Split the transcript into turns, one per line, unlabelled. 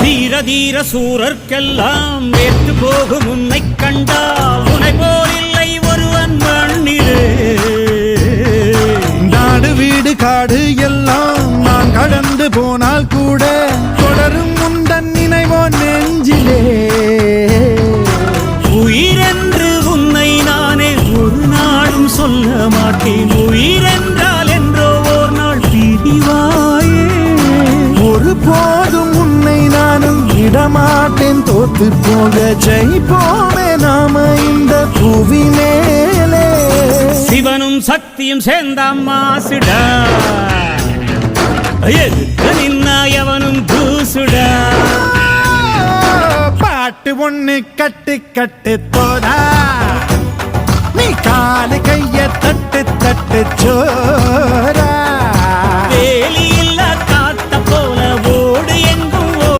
தீர தீர சூரர்க்கெல்லாம் வேற்று போகும் உன்னை கண்டால் உன்னை போலில்லை ஒருவன் மண்ணிலே.
நாடு வீடு காடு எல்லாம் நான் கடந்து போனால் கூட தொடரும் முந்தன் நினைவோ நெஞ்சிலே.
உயிரென்று உன்னை நானே ஒரு நாளும் சொல்ல மாட்டேன். உயிரென்றால் என்றோ ஓர் நாள் பிரிவாயே.
ஒரு போதும் உன்னை நானும் விடமாட்டேன். தோத்து போக ஜெயிப்போமே நாம இந்த புவி மேலே.
சிவனும் சக்தியும் சேர்ந்த மாசுடா, எதுக்கு நின்னா எவனும் தூசுடா.
பாட்டு ஒண்ணு கட்டு கட்டு போடா, நீ காலு கைய தட்டு தட்டு சோரா.
வேலி